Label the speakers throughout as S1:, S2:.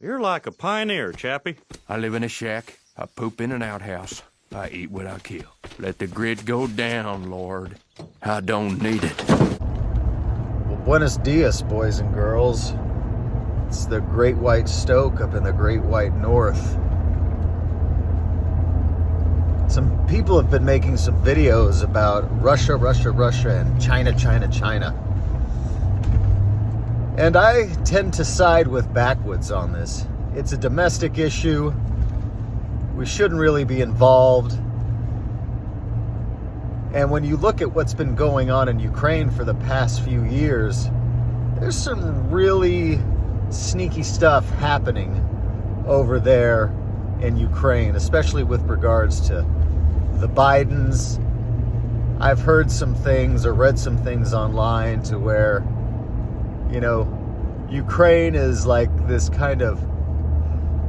S1: You're like a pioneer, Chappie.
S2: I live in a shack. I poop in an outhouse. I eat what I kill. Let the grid go down, Lord. I don't need it.
S3: Well, buenos dias, boys and girls. It's the Great White Stoke up in the Great White North. Some people have been making some videos about Russia, and China. And I tend to side with backwoods on this. It's a domestic issue. We shouldn't really be involved. And when you look at what's been going on in Ukraine for the past few years, there's some really sneaky stuff happening over there in Ukraine, especially with regards to the Bidens. I've heard some things or read some things online to where, you know, Ukraine is like this kind of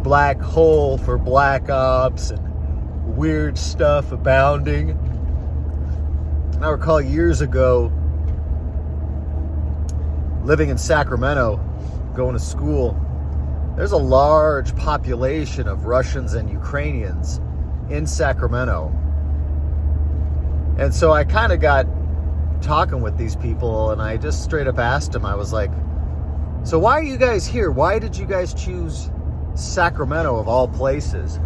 S3: black hole for black ops and weird stuff abounding. I recall years ago living in Sacramento, going to school. There's a large population of Russians and Ukrainians in Sacramento. And so I kind of got talking with these people, and I just straight up asked them, I was like, so why are you guys here? Why did you guys choose Sacramento of all places?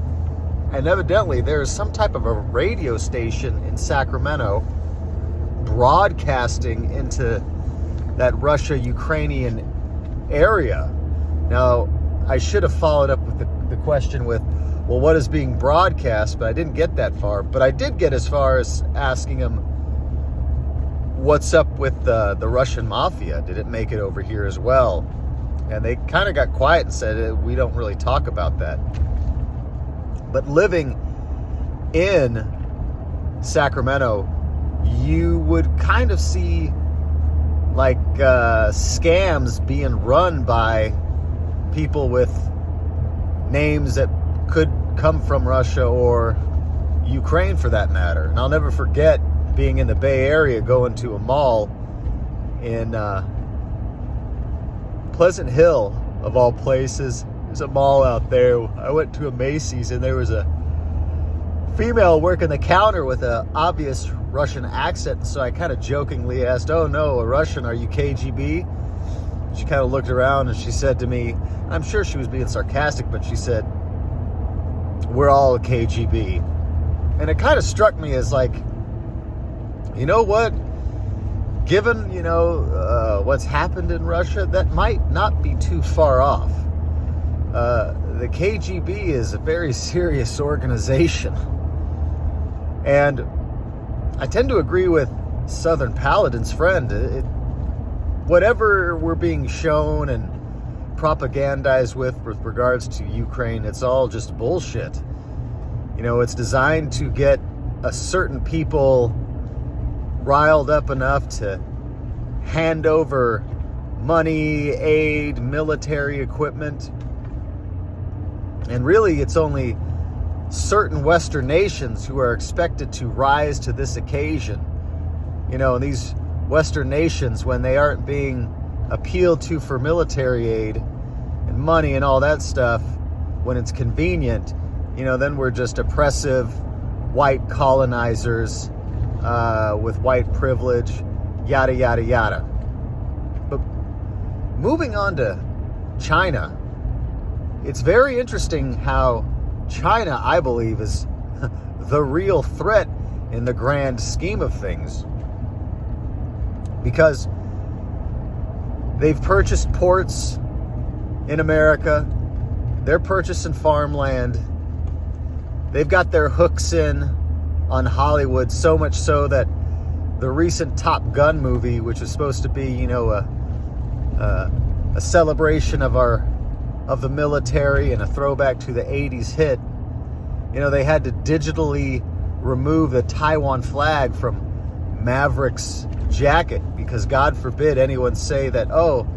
S3: And evidently there's some type of a radio station in Sacramento broadcasting into that Russia-Ukrainian area. Now, I should have followed up with the question with, well, what is being broadcast? But I didn't get that far. But I did get as far as asking them, what's up with the Russian mafia? Did it make it over here as well? And they kind of got quiet and said, we don't really talk about that. But living in Sacramento, you would kind of see like scams being run by people with names that could come from Russia or Ukraine for that matter. And I'll never forget being in the Bay Area, going to a mall in Pleasant Hill, of all places. There's a mall out there. I went to a Macy's and there was a female working the counter with an obvious Russian accent. So I kind of jokingly asked, oh no, a Russian, are you KGB? She kind of looked around and she said to me, I'm sure she was being sarcastic, but she said, we're all KGB. And it kind of struck me as like, you know what? Given, you know, what's happened in Russia, that might not be too far off. The KGB is a very serious organization. And I tend to agree with Southern Paladin's friend. Whatever we're being shown and propagandized with regards to Ukraine, it's all just bullshit. You know, it's designed to get a certain people riled up enough to hand over money, aid, military equipment. And really, it's only certain Western nations who are expected to rise to this occasion. You know, these Western nations, when they aren't being appealed to for military aid and money and all that stuff, when it's convenient, you know, then we're just oppressive white colonizers with white privilege, yada, yada, yada. But moving on to China, it's very interesting how China, I believe, is the real threat in the grand scheme of things. Because they've purchased ports in America, they're purchasing farmland, they've got their hooks in on Hollywood, so much so that the recent Top Gun movie, which was supposed to be, you know, a celebration of the military and a throwback to the 80s hit, you know, they had to digitally remove the Taiwan flag from Maverick's jacket because God forbid anyone say that, oh,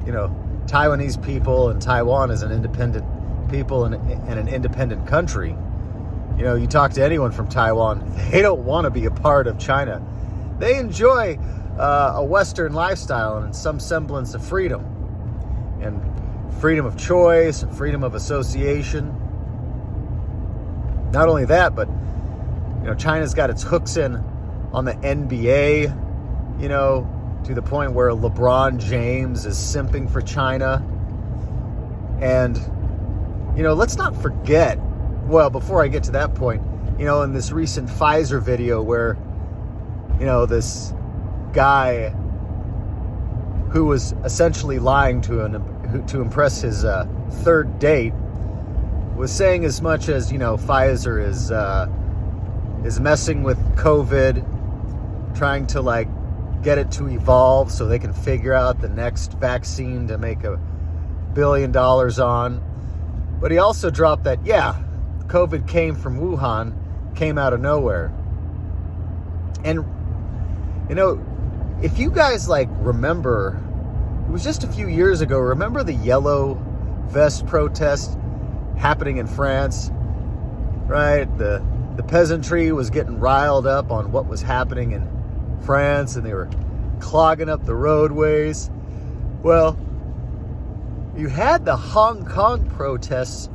S3: you know, Taiwanese people and Taiwan is an independent people and an independent country. You know, you talk to anyone from Taiwan, they don't want to be a part of China. They enjoy a Western lifestyle and some semblance of freedom. And freedom of choice and freedom of association. Not only that, but China's got its hooks in on the NBA, to the point where LeBron James is simping for China. And, let's not forget, well, before I get to that point, in this recent Pfizer video where, this guy who was essentially lying to impress his third date was saying as much as, Pfizer is messing with COVID, trying to get it to evolve so they can figure out the next vaccine to make $1 billion on. But he also dropped that, COVID came from Wuhan, came out of nowhere. And, if you guys remember, it was just a few years ago, remember the yellow vest protest happening in France, right? The peasantry was getting riled up on what was happening in France, and they were clogging up the roadways. Well, you had the Hong Kong protests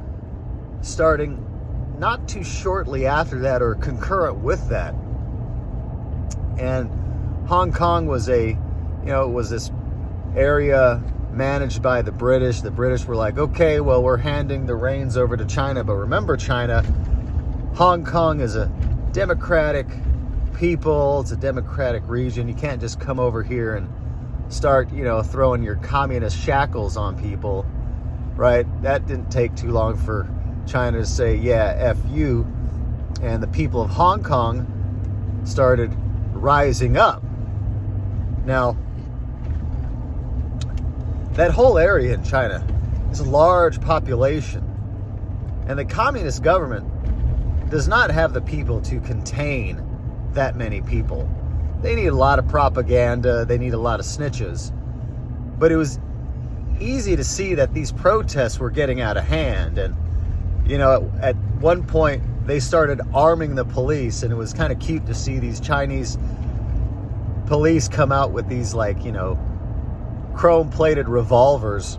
S3: starting not too shortly after that, or concurrent with that. And Hong Kong was it was this area managed by the British. The British were like, okay, well, we're handing the reins over to China. But remember, China, Hong Kong is a democratic people. It's a democratic region. You can't just come over here and start, throwing your communist shackles on people, right? That didn't take too long for China to say, yeah, F you. And the people of Hong Kong started rising up. Now, that whole area in China is a large population, and the communist government does not have the people to contain that many people. They need a lot of propaganda, they need a lot of snitches. But it was easy to see that these protests were getting out of hand, and at one point they started arming the police, and it was kind of cute to see these Chinese police come out with these chrome-plated revolvers,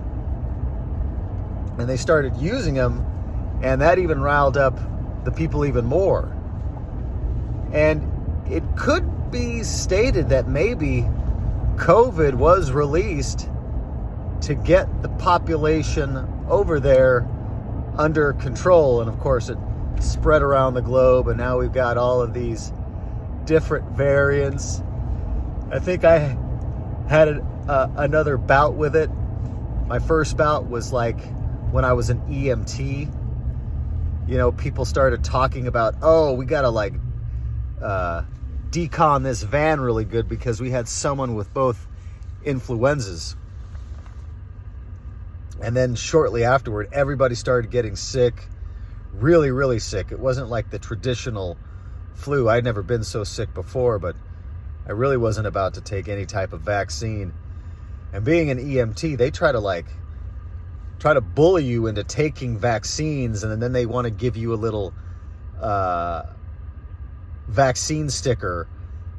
S3: and they started using them, and that even riled up the people even more. And it could be stated that maybe COVID was released to get the population over there under control, and of course it spread around the globe, and now we've got all of these different variants. I think I had another bout with it. My first bout was when I was an EMT. People started talking about, oh, we gotta decon this van really good because we had someone with both influenzas. And then shortly afterward, everybody started getting sick, really, really sick. It wasn't like the traditional flu. I'd never been so sick before, but I really wasn't about to take any type of vaccine. And being an EMT, they try to bully you into taking vaccines, and then they want to give you a little vaccine sticker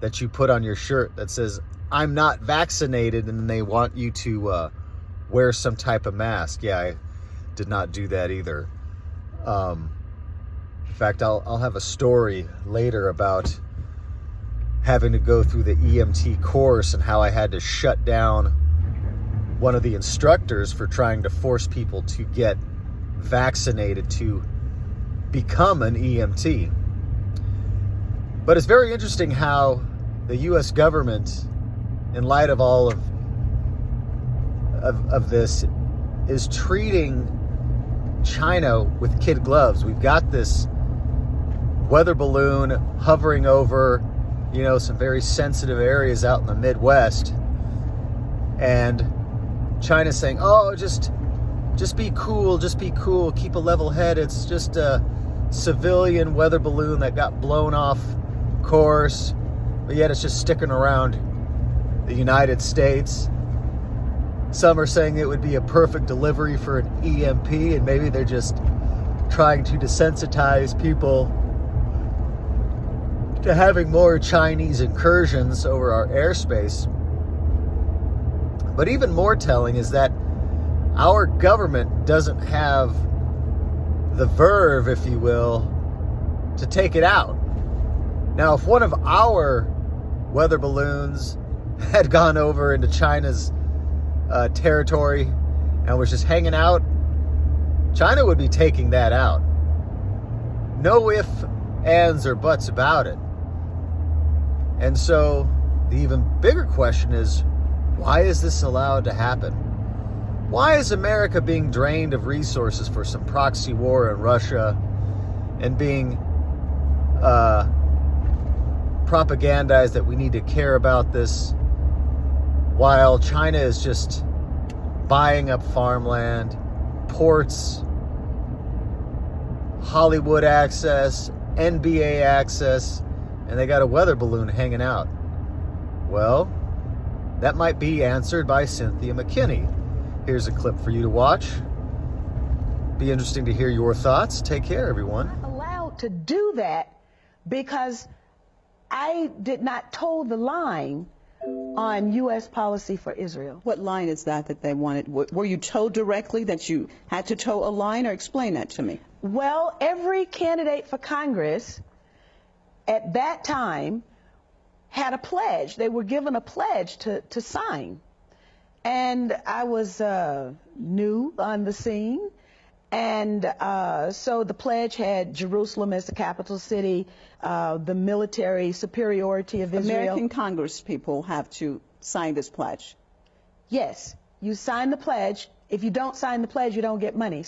S3: that you put on your shirt that says, I'm not vaccinated, and then they want you to wear some type of mask. Yeah, I did not do that either. In fact, I'll have a story later about having to go through the EMT course and how I had to shut down one of the instructors for trying to force people to get vaccinated to become an EMT. But it's very interesting how the U.S. government, in light of all of this, is treating China with kid gloves. We've got this weather balloon hovering over, some very sensitive areas out in the Midwest, and China's saying, oh, just be cool, keep a level head. It's just a civilian weather balloon that got blown off course, but yet it's just sticking around the United States. Some are saying it would be a perfect delivery for an EMP, and maybe they're just trying to desensitize people to having more Chinese incursions over our airspace. But even more telling is that our government doesn't have the verve, if you will, to take it out. Now, if one of our weather balloons had gone over into China's territory and was just hanging out, China would be taking that out. No ifs, ands, or buts about it. And so the even bigger question is, why is this allowed to happen? Why is America being drained of resources for some proxy war in Russia and being propagandized that we need to care about this, while China is just buying up farmland, ports, Hollywood access, NBA access, and they got a weather balloon hanging out? Well, that might be answered by Cynthia McKinney. Here's a clip for you to watch. Be interesting to hear your thoughts. Take care, everyone.
S4: I'm allowed to do that because I did not toe the line on U.S. policy for Israel.
S5: What line is that they wanted? Were you told directly that you had to toe a line, or explain that to me?
S4: Well, every candidate for Congress at that time had a pledge. They were given a pledge to sign. And I was new on the scene. And so the pledge had Jerusalem as the capital city, the military superiority of Israel.
S5: American Congress people have to sign this pledge.
S4: Yes, you sign the pledge. If you don't sign the pledge, you don't get money.